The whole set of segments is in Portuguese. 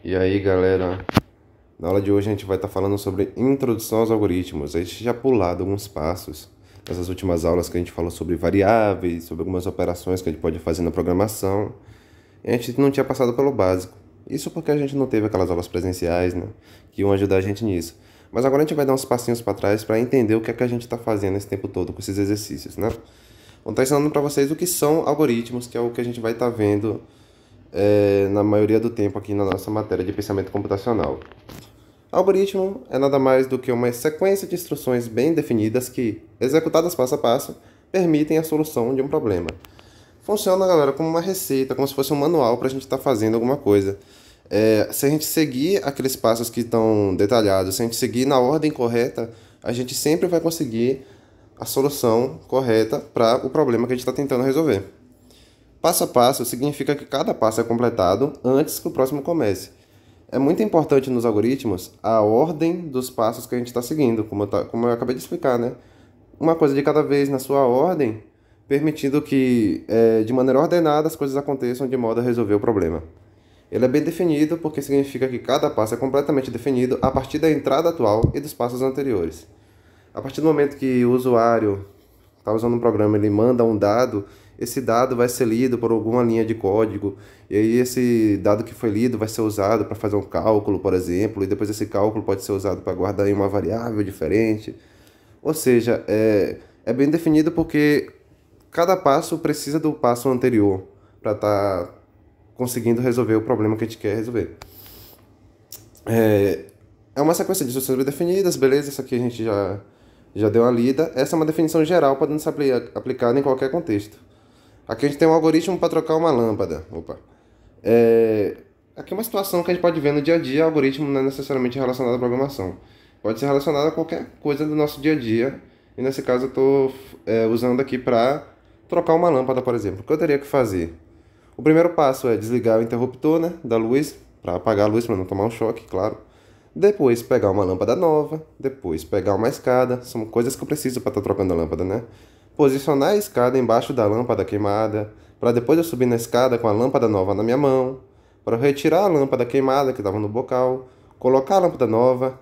E aí, galera, na aula de hoje a gente vai estar falando sobre introdução aos algoritmos. A gente já pulado alguns passos nessas últimas aulas que a gente falou sobre variáveis, sobre algumas operações que a gente pode fazer na programação. E a gente não tinha passado pelo básico. Isso porque a gente não teve aquelas aulas presenciais, né, que iam ajudar a gente nisso. Mas agora a gente vai dar uns passinhos para trás para entender o que é que a gente está fazendo esse tempo todo com esses exercícios, né? Vou estar ensinando para vocês o que são algoritmos, que é o que a gente vai estar vendo na maioria do tempo aqui na nossa matéria de pensamento computacional. Algoritmo é nada mais do que uma sequência de instruções bem definidas que, executadas passo a passo, permitem a solução de um problema. Funciona, galera, como uma receita, como se fosse um manual para a gente estar fazendo alguma coisa. Se a gente seguir aqueles passos que estão detalhados, se a gente seguir na ordem correta, a gente sempre vai conseguir a solução correta para o problema que a gente está tentando resolver. Passo a passo significa que cada passo é completado antes que o próximo comece. É muito importante nos algoritmos a ordem dos passos que a gente está seguindo, como eu acabei de explicar, né? Uma coisa de cada vez na sua ordem, permitindo que, de maneira ordenada, as coisas aconteçam de modo a resolver o problema. Ele é bem definido porque significa que cada passo é completamente definido a partir da entrada atual e dos passos anteriores. A partir do momento que o usuário está usando um programa, ele manda um dado, esse dado vai ser lido por alguma linha de código, e aí esse dado que foi lido vai ser usado para fazer um cálculo, por exemplo, e depois esse cálculo pode ser usado para guardar em uma variável diferente. Ou seja, é bem definido porque cada passo precisa do passo anterior para estar conseguindo resolver o problema que a gente quer resolver. É uma sequência de instruções bem definidas, beleza? Isso aqui a gente já deu uma lida. Essa é uma definição geral, podendo ser aplicada em qualquer contexto. Aqui a gente tem um algoritmo para trocar uma lâmpada. Opa. Aqui é uma situação que a gente pode ver no dia a dia. O algoritmo não é necessariamente relacionado à programação. Pode ser relacionado a qualquer coisa do nosso dia a dia. E nesse caso eu estou usando aqui para trocar uma lâmpada, por exemplo. O que eu teria que fazer? O primeiro passo é desligar o interruptor, né, da luz, para apagar a luz, para não tomar um choque, claro. Depois pegar uma lâmpada nova, depois pegar uma escada, são coisas que eu preciso para estar trocando a lâmpada, né? Posicionar a escada embaixo da lâmpada queimada, para depois eu subir na escada com a lâmpada nova na minha mão, para retirar a lâmpada queimada que estava no bocal, colocar a lâmpada nova,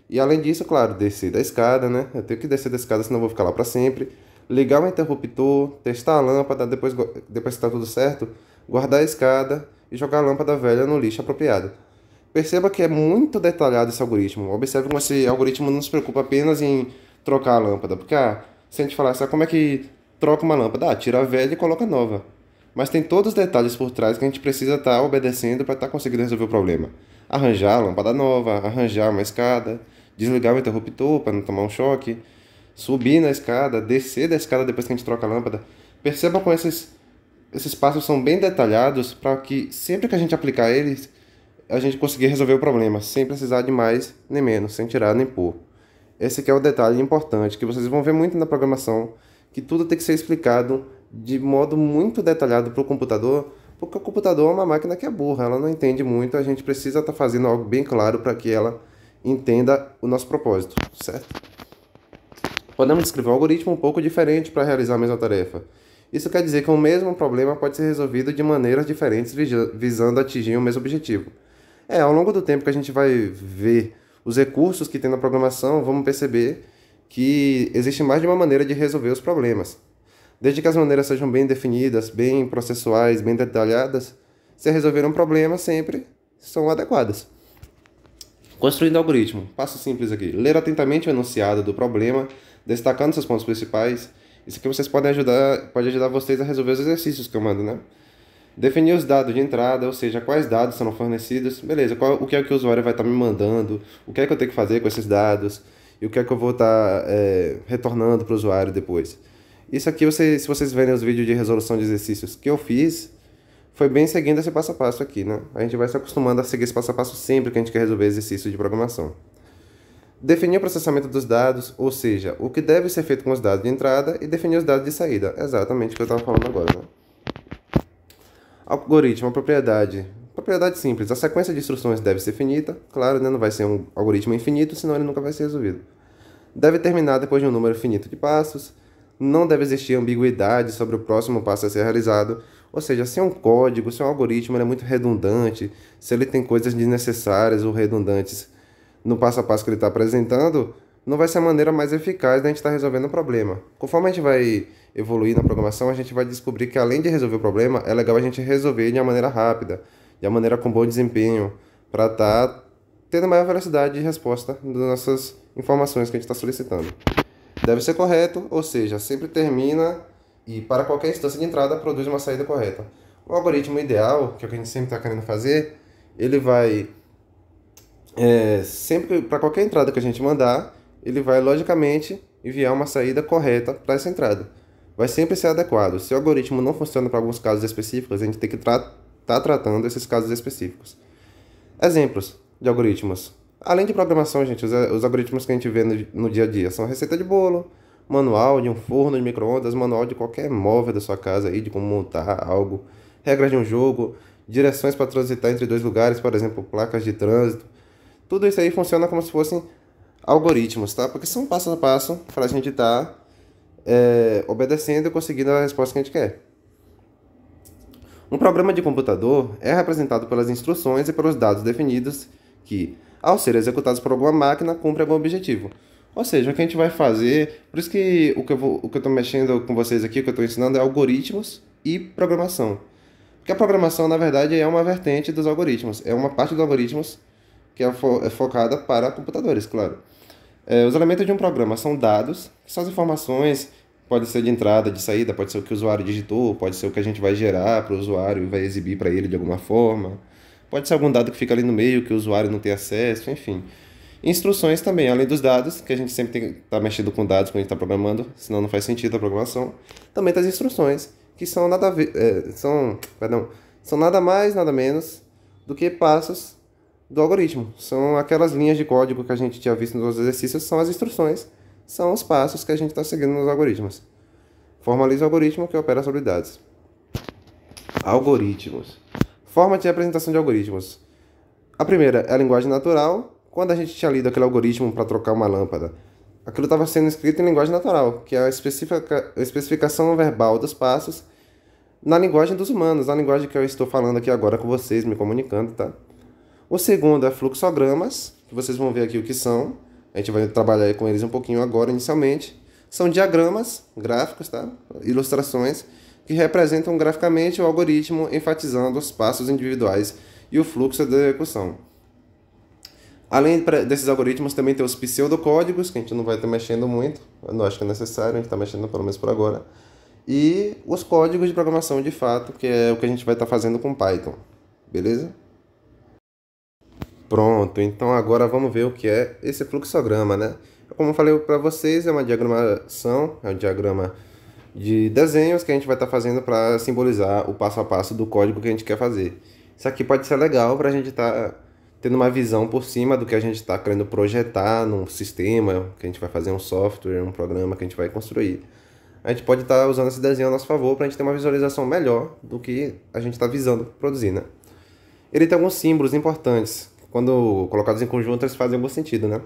e além disso, claro, descer da escada, né? Eu tenho que descer da escada, senão eu vou ficar lá para sempre. Ligar o interruptor, testar a lâmpada, depois que está tudo certo, guardar a escada e jogar a lâmpada velha no lixo apropriado. Perceba que é muito detalhado esse algoritmo. Observe como esse algoritmo não se preocupa apenas em trocar a lâmpada. Porque, se a gente falar, sabe como é que troca uma lâmpada? Tira a velha e coloca a nova. Mas tem todos os detalhes por trás que a gente precisa estar obedecendo para estar conseguindo resolver o problema. Arranjar a lâmpada nova, arranjar uma escada, desligar o interruptor para não tomar um choque, subir na escada, descer da escada depois que a gente troca a lâmpada. Perceba como esses passos são bem detalhados para que sempre que a gente aplicar eles, a gente conseguir resolver o problema, sem precisar de mais nem menos, sem tirar nem pôr. Esse aqui é o detalhe importante, que vocês vão ver muito na programação, que tudo tem que ser explicado de modo muito detalhado para o computador, porque o computador é uma máquina que é burra, ela não entende muito, a gente precisa estar fazendo algo bem claro para que ela entenda o nosso propósito, certo? Podemos descrever um algoritmo um pouco diferente para realizar a mesma tarefa. Isso quer dizer que o mesmo problema pode ser resolvido de maneiras diferentes visando atingir o mesmo objetivo. Ao longo do tempo que a gente vai ver os recursos que tem na programação, vamos perceber que existe mais de uma maneira de resolver os problemas. Desde que as maneiras sejam bem definidas, bem processuais, bem detalhadas, se resolver um problema sempre são adequadas. Construindo algoritmo. Passo simples aqui. Ler atentamente o enunciado do problema, destacando seus pontos principais. Isso aqui vocês pode ajudar vocês a resolver os exercícios que eu mando, né? Definir os dados de entrada, ou seja, quais dados serão fornecidos. Beleza, o que é que o usuário vai estar me mandando, o que é que eu tenho que fazer com esses dados, e o que é que eu vou estar retornando para o usuário depois. Isso aqui, se vocês verem os vídeos de resolução de exercícios que eu fiz, foi bem seguindo esse passo a passo aqui, né? A gente vai se acostumando a seguir esse passo a passo sempre que a gente quer resolver exercício de programação. Definir o processamento dos dados, ou seja, o que deve ser feito com os dados de entrada e definir os dados de saída. Exatamente o que eu estava falando agora, né? Algoritmo, propriedade. Propriedade simples. A sequência de instruções deve ser finita. Claro, né? Não vai ser um algoritmo infinito, senão ele nunca vai ser resolvido. Deve terminar depois de um número finito de passos. Não deve existir ambiguidade sobre o próximo passo a ser realizado. Ou seja, se é um código, se é um algoritmo, ele é muito redundante, se ele tem coisas desnecessárias ou redundantes no passo a passo que ele está apresentando, não vai ser a maneira mais eficaz da gente estar resolvendo o problema. Conforme a gente vai evoluir na programação, a gente vai descobrir que além de resolver o problema, é legal a gente resolver de uma maneira rápida, de uma maneira com bom desempenho, para estar tendo maior velocidade de resposta das nossas informações que a gente está solicitando. Deve ser correto, ou seja, sempre termina e para qualquer instância de entrada produz uma saída correta. O algoritmo ideal, que é o que a gente sempre está querendo fazer, ele vai sempre para qualquer entrada que a gente mandar, ele vai logicamente enviar uma saída correta para essa entrada. Vai sempre ser adequado. Se o algoritmo não funciona para alguns casos específicos, a gente tem que estar tratando esses casos específicos. Exemplos de algoritmos. Além de programação, gente, os algoritmos que a gente vê no dia a dia são receita de bolo, manual de um forno de micro-ondas, manual de qualquer móvel da sua casa aí, de como montar algo, regras de um jogo, direções para transitar entre dois lugares, por exemplo, placas de trânsito. Tudo isso aí funciona como se fossem algoritmos, tá? Porque são passo a passo para a gente estar obedecendo e conseguindo a resposta que a gente quer. Um programa de computador é representado pelas instruções e pelos dados definidos que, ao serem executados por alguma máquina, cumprem algum objetivo. Ou seja, o que a gente vai fazer... Por isso que o que eu estou mexendo com vocês aqui, o que eu estou ensinando é algoritmos e programação. Porque a programação, na verdade, é uma vertente dos algoritmos. É uma parte dos algoritmos que é focada para computadores, claro. Os elementos de um programa são dados, que são as informações, pode ser de entrada, de saída, pode ser o que o usuário digitou, pode ser o que a gente vai gerar para o usuário e vai exibir para ele de alguma forma, pode ser algum dado que fica ali no meio que o usuário não tem acesso, enfim. Instruções também, além dos dados, que a gente sempre tem que estar mexendo com dados quando a gente está programando, senão não faz sentido a programação. Também tem as instruções, que são nada a ver, são nada mais, nada menos do que passos do algoritmo. São aquelas linhas de código que a gente tinha visto nos exercícios, são as instruções, são os passos que a gente está seguindo nos algoritmos. Formaliza o algoritmo que opera sobre dados. Algoritmos. Forma de apresentação de algoritmos. A primeira é a linguagem natural. Quando a gente tinha lido aquele algoritmo para trocar uma lâmpada, aquilo estava sendo escrito em linguagem natural, que é a especificação verbal dos passos na linguagem dos humanos, na linguagem que eu estou falando aqui agora com vocês, me comunicando, tá? O segundo é fluxogramas, que vocês vão ver aqui o que são. A gente vai trabalhar com eles um pouquinho agora, inicialmente. São diagramas, gráficos, tá? Ilustrações, que representam graficamente o algoritmo, enfatizando os passos individuais e o fluxo da execução. Além desses algoritmos, também tem os pseudocódigos, que a gente não vai estar mexendo muito. Eu não acho que é necessário, a gente está mexendo pelo menos por agora. E os códigos de programação de fato, que é o que a gente vai estar fazendo com Python. Beleza? Pronto, então agora vamos ver o que é esse fluxograma, né? Como eu falei para vocês, é uma diagramação, é um diagrama de desenhos que a gente vai estar fazendo para simbolizar o passo a passo do código que a gente quer fazer. Isso aqui pode ser legal para a gente estar tendo uma visão por cima do que a gente está querendo projetar num sistema, que a gente vai fazer um software, um programa que a gente vai construir. A gente pode estar usando esse desenho a nosso favor para a gente ter uma visualização melhor do que a gente está visando produzir, né? Ele tem alguns símbolos importantes. Quando colocados em conjunto, eles fazem algum sentido, né?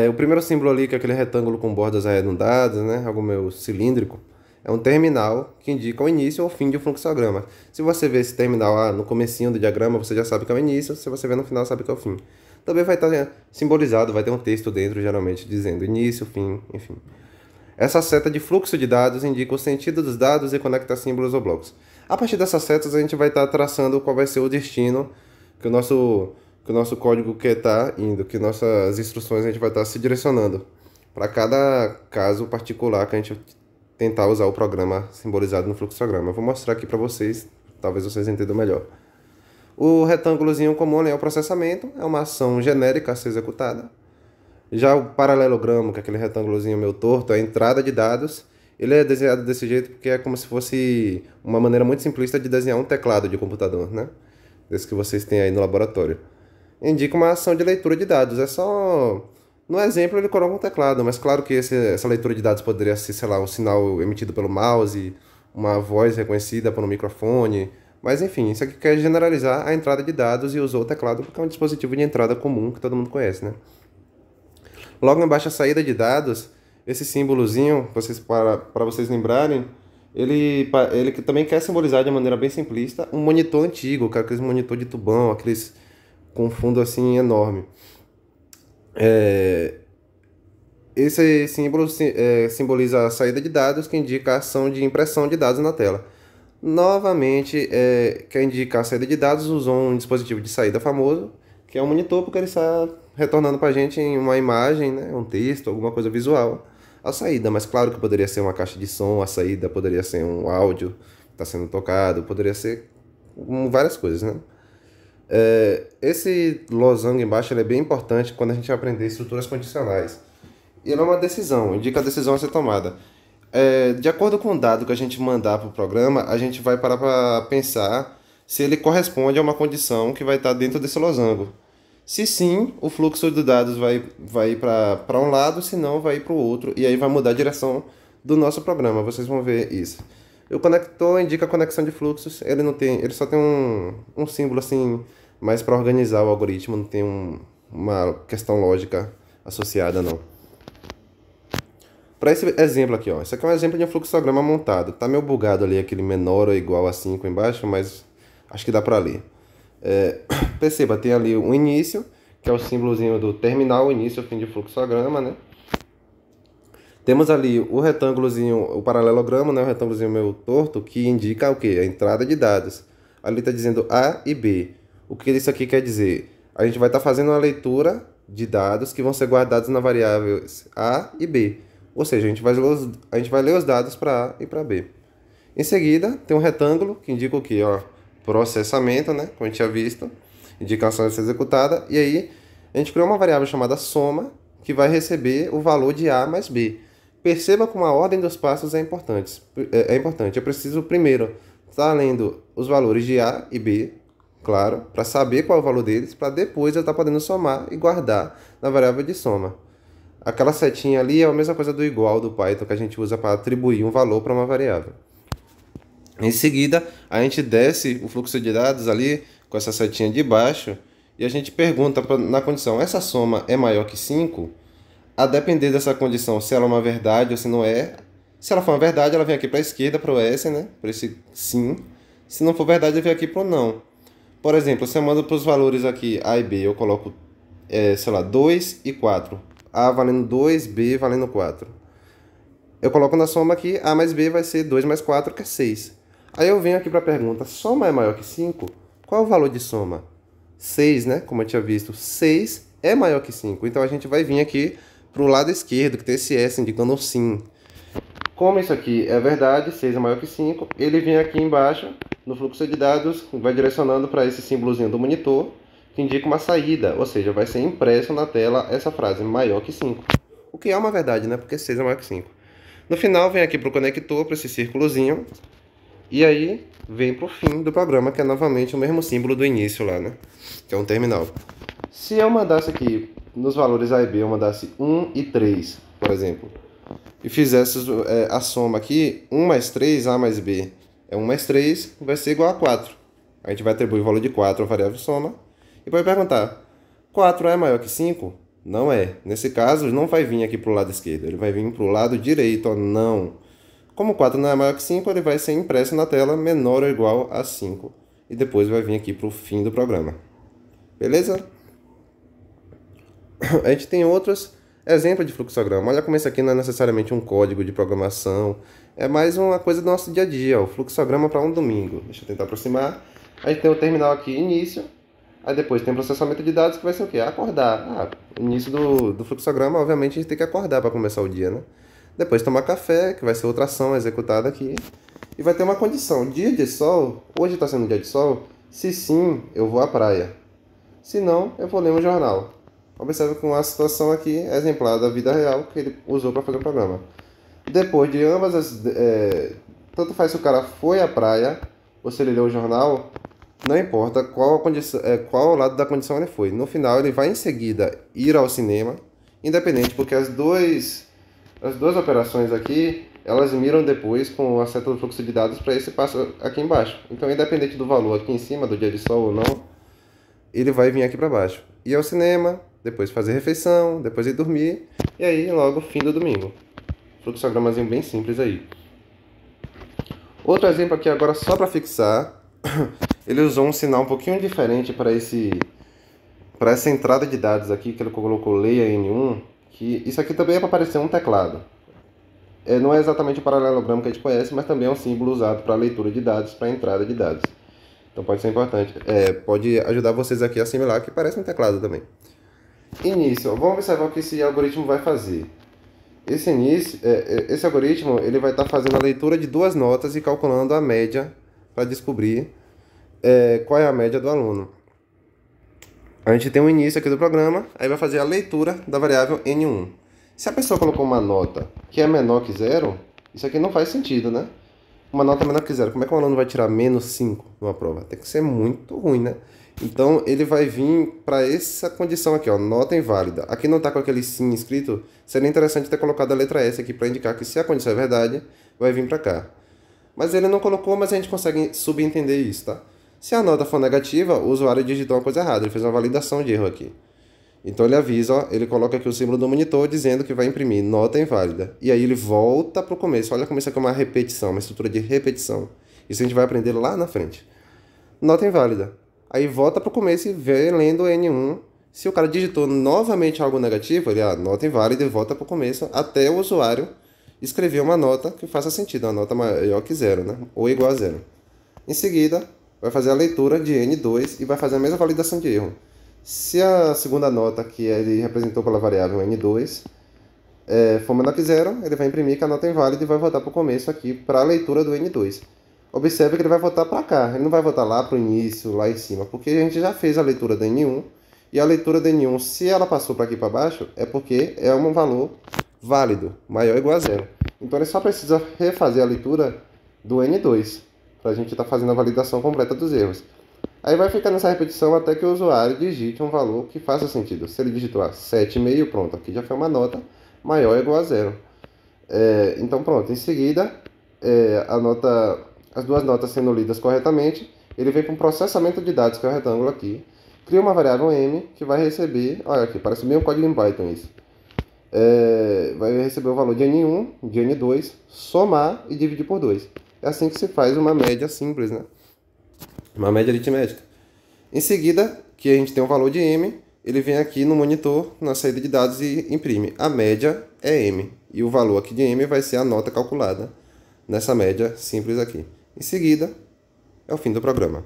O primeiro símbolo ali, que é aquele retângulo com bordas arredondadas, né? Algo meio cilíndrico, é um terminal que indica o início ou o fim de um fluxograma. Se você vê esse terminal lá no comecinho do diagrama, você já sabe que é o início. Se você vê no final, sabe que é o fim. Também vai estar simbolizado, vai ter um texto dentro, geralmente, dizendo início, fim, enfim. Essa seta de fluxo de dados indica o sentido dos dados e conecta símbolos ou blocos. A partir dessas setas, a gente vai estar traçando qual vai ser o destino que o nosso código quer estar indo, que nossas instruções a gente vai estar se direcionando para cada caso particular que a gente tentar usar o programa simbolizado no fluxograma. Eu vou mostrar aqui para vocês, talvez vocês entendam melhor. O retângulozinho comum é o processamento, é uma ação genérica a ser executada. Já o paralelogramo, que é aquele retângulozinho meio torto, é a entrada de dados. Ele é desenhado desse jeito porque é como se fosse uma maneira muito simplista de desenhar um teclado de computador, né? Desse que vocês têm aí no laboratório. Indica uma ação de leitura de dados. É só... No exemplo ele coloca um teclado, mas claro que essa leitura de dados poderia ser, sei lá, um sinal emitido pelo mouse, uma voz reconhecida por um microfone. Mas enfim, isso aqui quer generalizar a entrada de dados e usou o teclado porque é um dispositivo de entrada comum que todo mundo conhece, né? Logo embaixo a saída de dados, esse símbolozinho, para vocês lembrarem, ele que também quer simbolizar de maneira bem simplista um monitor antigo, cara, aqueles monitor de tubão, aqueles com fundo assim enorme. Esse símbolo simboliza a saída de dados, que indica a ação de impressão de dados na tela. Novamente, quer indicar a saída de dados, usou um dispositivo de saída famoso, que é um monitor, porque ele está retornando para a gente em uma imagem, né, um texto, alguma coisa visual, a saída. Mas claro que poderia ser uma caixa de som, a saída poderia ser um áudio que está sendo tocado, poderia ser várias coisas, né? Esse losango embaixo ele é bem importante quando a gente vai aprender estruturas condicionais. E ele é uma decisão, indica a decisão a ser tomada. De acordo com o dado que a gente mandar para o programa, a gente vai parar para pensar se ele corresponde a uma condição que vai estar dentro desse losango. Se sim, o fluxo de dados vai ir para um lado, se não, vai ir para o outro, e aí vai mudar a direção do nosso programa. Vocês vão ver isso. O conector indica a conexão de fluxos, ele só tem um símbolo assim, mais para organizar o algoritmo, não tem uma questão lógica associada, não. Para esse exemplo aqui, ó, isso aqui é um exemplo de um fluxograma montado. Tá meio bugado ali, aquele menor ou igual a 5 embaixo, mas acho que dá para ler. Perceba, tem ali um início, que é o símbolozinho do terminal, início, fim de fluxograma, né? Temos ali o retângulozinho, o paralelogramo, né? O retângulozinho meio torto, que indica o quê? A entrada de dados. Ali está dizendo A e B. O que isso aqui quer dizer? A gente vai estar fazendo uma leitura de dados que vão ser guardados na variáveis A e B. Ou seja, a gente vai ler os dados para A e para B. Em seguida, tem um retângulo que indica o quê? Ó, processamento, né? Como a gente tinha visto. Indicação a ser executada. E aí, a gente criou uma variável chamada soma, que vai receber o valor de A mais B. Perceba como a ordem dos passos é importante. Eu preciso primeiro estar lendo os valores de A e B, claro, para saber qual é o valor deles, para depois eu estar podendo somar e guardar na variável de soma. Aquela setinha ali é a mesma coisa do igual do Python que a gente usa para atribuir um valor para uma variável. Em seguida, a gente desce o fluxo de dados ali com essa setinha de baixo e a gente pergunta na condição, essa soma é maior que 5? A depender dessa condição, se ela é uma verdade ou se não é. Se ela for uma verdade, ela vem aqui para a esquerda, para o S, né? Para esse sim. Se não for verdade, ela vem aqui para o não. Por exemplo, se eu mando para os valores aqui A e B, eu coloco, sei lá, 2 e 4. A valendo 2, B valendo 4. Eu coloco na soma aqui, A mais B vai ser 2 mais 4, que é 6. Aí eu venho aqui para a pergunta, soma é maior que 5? Qual é o valor de soma? 6, né? Como eu tinha visto, 6 é maior que 5. Então a gente vai vir aqui para o lado esquerdo, que tem esse S indicando o sim. Como isso aqui é verdade, 6 é maior que 5, ele vem aqui embaixo, no fluxo de dados, vai direcionando para esse símbolozinho do monitor, que indica uma saída, ou seja, vai ser impresso na tela essa frase, maior que 5. O que é uma verdade, né? Porque 6 é maior que 5. No final, vem aqui para o conector, para esse círculozinho, e aí vem para o fim do programa, que é novamente o mesmo símbolo do início lá, né? Que é um terminal. Se eu mandasse aqui, nos valores A e B, eu mandasse 1 e 3, por exemplo, e fizesse a soma aqui, 1 mais 3, A mais B, 1 mais 3, vai ser igual a 4. A gente vai atribuir o valor de 4 à variável soma, e vai perguntar, 4 é maior que 5? Não é. Nesse caso, não vai vir aqui para o lado esquerdo, ele vai vir para o lado direito, ó, não. Como 4 não é maior que 5, ele vai ser impresso na tela menor ou igual a 5. E depois vai vir aqui para o fim do programa. Beleza? A gente tem outros exemplos de fluxograma. Olha como esse aqui não é necessariamente um código de programação. É mais uma coisa do nosso dia a dia. O fluxograma para um domingo. Deixa eu tentar aproximar. A gente tem o terminal aqui, início. Aí depois tem o processamento de dados, que vai ser o quê? Acordar. Início do fluxograma, obviamente, a gente tem que acordar para começar o dia, né? Depois tomar café, que vai ser outra ação executada aqui. E vai ter uma condição. Dia de sol, hoje está sendo dia de sol. Se sim, eu vou à praia. Se não, eu vou ler um jornal. Observe que uma situação aqui é exemplar da vida real que ele usou para fazer o programa. Depois de ambas as... tanto faz se o cara foi à praia ou se ele leu o jornal, não importa qual qual lado da condição ele foi. No final, ele vai em seguida ir ao cinema, independente, porque as duas operações aqui, elas miram depois com a seta do fluxo de dados para esse passo aqui embaixo. Então, independente do valor aqui em cima, do dia de sol ou não, ele vai vir aqui para baixo. Ir ao cinema, depois fazer refeição, depois ir dormir, e aí logo fim do domingo. Fluxogramazinho bem simples aí. Outro exemplo aqui agora só para fixar, ele usou um sinal um pouquinho diferente para essa entrada de dados aqui, que ele colocou leia N1, que isso aqui também é para aparecer um teclado. Não é exatamente o paralelogramo que a gente conhece, mas também é um símbolo usado para leitura de dados, para entrada de dados. Então pode ser importante, pode ajudar vocês aqui a assimilar que parece um teclado também. Início, vamos observar o que esse algoritmo vai fazer. Esse algoritmo ele vai estar fazendo a leitura de duas notas e calculando a média para descobrir qual é a média do aluno. A gente tem um início aqui do programa, aí vai fazer a leitura da variável N1. Se a pessoa colocou uma nota que é menor que zero, isso aqui não faz sentido, né? Uma nota menor que zero, como é que um aluno vai tirar menos 5 numa prova? Tem que ser muito ruim, né? Então ele vai vir para essa condição aqui, ó, nota inválida. Aqui não está com aquele sim escrito, seria interessante ter colocado a letra S aqui para indicar que se a condição é verdade, vai vir para cá. Mas ele não colocou, mas a gente consegue subentender isso, tá? Se a nota for negativa, o usuário digitou uma coisa errada, ele fez uma validação de erro aqui. Então ele avisa, ó, ele coloca aqui o símbolo do monitor dizendo que vai imprimir nota inválida. E aí ele volta para o começo. Olha como isso aqui é uma repetição, uma estrutura de repetição. Isso a gente vai aprender lá na frente. Nota inválida. Aí volta para o começo e vê lendo N1. Se o cara digitou novamente algo negativo, ele nota inválida e volta para o começo até o usuário escrever uma nota que faça sentido, uma nota maior que zero, né? Ou igual a zero. Em seguida, vai fazer a leitura de N2 e vai fazer a mesma validação de erro. Se a segunda nota que ele representou pela variável N2 for menor que zero, ele vai imprimir que a nota é inválida e vai voltar para o começo aqui para a leitura do N2. Observe que ele vai voltar para cá, ele não vai voltar lá para o início, lá em cima, porque a gente já fez a leitura da N1, e a leitura da N1, se ela passou para aqui para baixo, é porque é um valor válido, maior ou igual a zero. Então ele só precisa refazer a leitura do N2, para a gente estar fazendo a validação completa dos erros. Aí vai ficar nessa repetição até que o usuário digite um valor que faça sentido. Se ele digitou 7,5, pronto, aqui já foi uma nota maior ou igual a zero. Então pronto, em seguida, as duas notas sendo lidas corretamente, ele vem para um processamento de dados, que é o retângulo aqui, cria uma variável m que vai receber, olha aqui, parece bem um código em Python isso. Vai receber o valor de N1, de N2, somar e dividir por 2. É assim que se faz uma média simples, né? Uma média aritmética. Em seguida, que a gente tem um valor de m, ele vem aqui no monitor, na saída de dados e imprime. A média é m, e o valor aqui de m vai ser a nota calculada nessa média simples aqui. Em seguida, é o fim do programa.